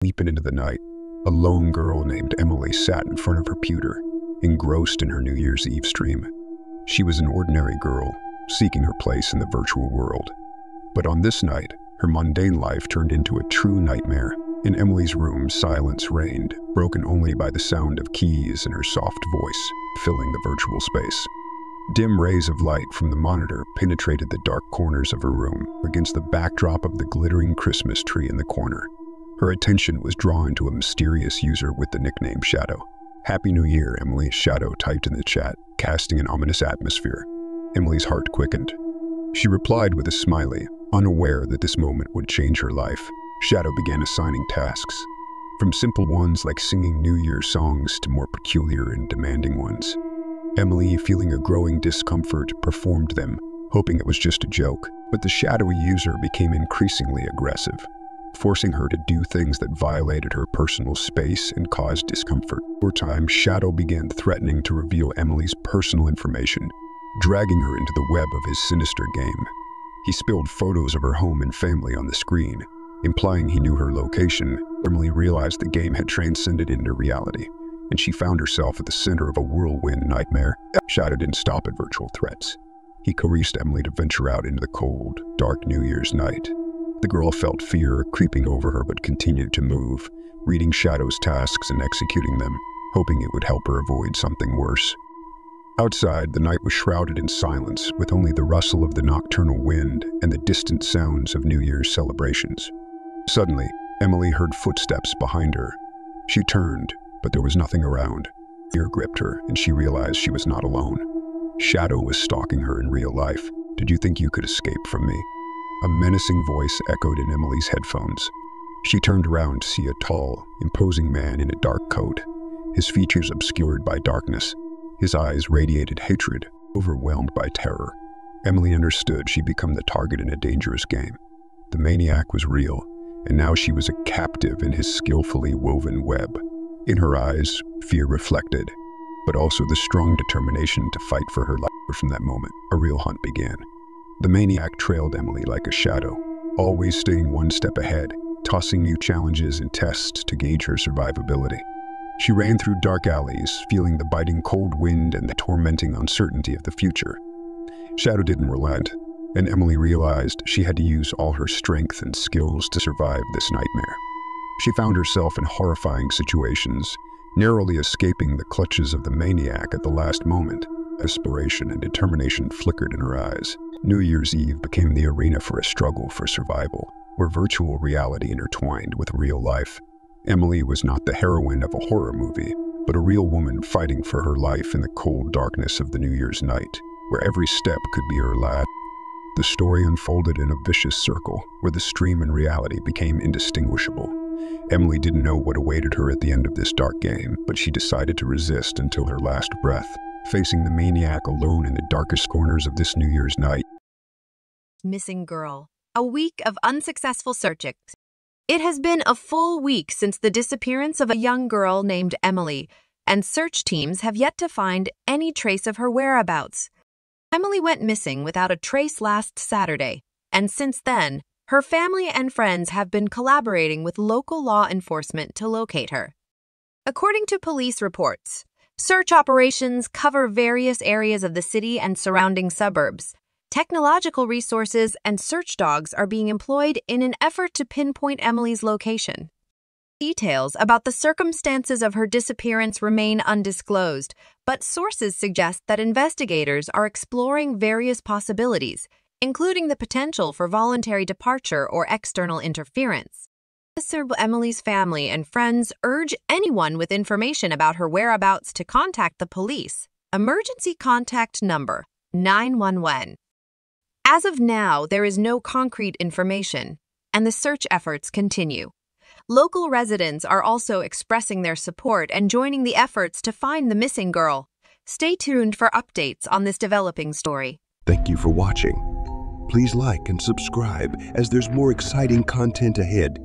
Leaping into the night, a lone girl named Emily sat in front of her computer, engrossed in her New Year's Eve stream. She was an ordinary girl, seeking her place in the virtual world. But on this night, her mundane life turned into a true nightmare. In Emily's room, silence reigned, broken only by the sound of keys and her soft voice, filling the virtual space. Dim rays of light from the monitor penetrated the dark corners of her room against the backdrop of the glittering Christmas tree in the corner. Her attention was drawn to a mysterious user with the nickname Shadow. "Happy New Year, Emily," Shadow typed in the chat, casting an ominous atmosphere. Emily's heart quickened. She replied with a smiley, unaware that this moment would change her life. Shadow began assigning tasks, from simple ones like singing New Year's songs to more peculiar and demanding ones. Emily, feeling a growing discomfort, performed them, hoping it was just a joke. But the shadowy user became increasingly aggressive, forcing her to do things that violated her personal space and caused discomfort. Over time, Shadow began threatening to reveal Emily's personal information, dragging her into the web of his sinister game. He spilled photos of her home and family on the screen, implying he knew her location. Emily realized the game had transcended into reality, and she found herself at the center of a whirlwind nightmare. Shadow didn't stop at virtual threats. He coerced Emily to venture out into the cold, dark New Year's night. The girl felt fear creeping over her but continued to move, reading Shadow's tasks and executing them, hoping it would help her avoid something worse. Outside, the night was shrouded in silence, with only the rustle of the nocturnal wind and the distant sounds of New Year's celebrations. Suddenly, Emily heard footsteps behind her. She turned, but there was nothing around. Fear gripped her, and she realized she was not alone. Shadow was stalking her in real life. "Did you think you could escape from me?" A menacing voice echoed in Emily's headphones. She turned around to see a tall, imposing man in a dark coat, his features obscured by darkness. His eyes radiated hatred, overwhelmed by terror. Emily understood she'd become the target in a dangerous game. The maniac was real, and now she was a captive in his skillfully woven web. In her eyes, fear reflected, but also the strong determination to fight for her life. From that moment, a real hunt began. The maniac trailed Emily like a shadow, always staying one step ahead, tossing new challenges and tests to gauge her survivability. She ran through dark alleys, feeling the biting cold wind and the tormenting uncertainty of the future. Shadow didn't relent, and Emily realized she had to use all her strength and skills to survive this nightmare. She found herself in horrifying situations, narrowly escaping the clutches of the maniac at the last moment. Desperation and determination flickered in her eyes. New Year's Eve became the arena for a struggle for survival, where virtual reality intertwined with real life. Emily was not the heroine of a horror movie, but a real woman fighting for her life in the cold darkness of the New Year's night, where every step could be her last. The story unfolded in a vicious circle, where the stream and reality became indistinguishable. Emily didn't know what awaited her at the end of this dark game, but she decided to resist until her last breath, facing the maniac alone in the darkest corners of this New Year's night. Missing girl. A week of unsuccessful searching. It has been a full week since the disappearance of a young girl named Emily, and search teams have yet to find any trace of her whereabouts. Emily went missing without a trace last Saturday, and since then, her family and friends have been collaborating with local law enforcement to locate her. According to police reports, search operations cover various areas of the city and surrounding suburbs. Technological resources and search dogs are being employed in an effort to pinpoint Emily's location. Details about the circumstances of her disappearance remain undisclosed, but sources suggest that investigators are exploring various possibilities, including the potential for voluntary departure or external interference. Emily's family and friends urge anyone with information about her whereabouts to contact the police. Emergency contact number 911. As of now, there is no concrete information, and the search efforts continue. Local residents are also expressing their support and joining the efforts to find the missing girl. Stay tuned for updates on this developing story. Thank you for watching. Please like and subscribe as there's more exciting content ahead.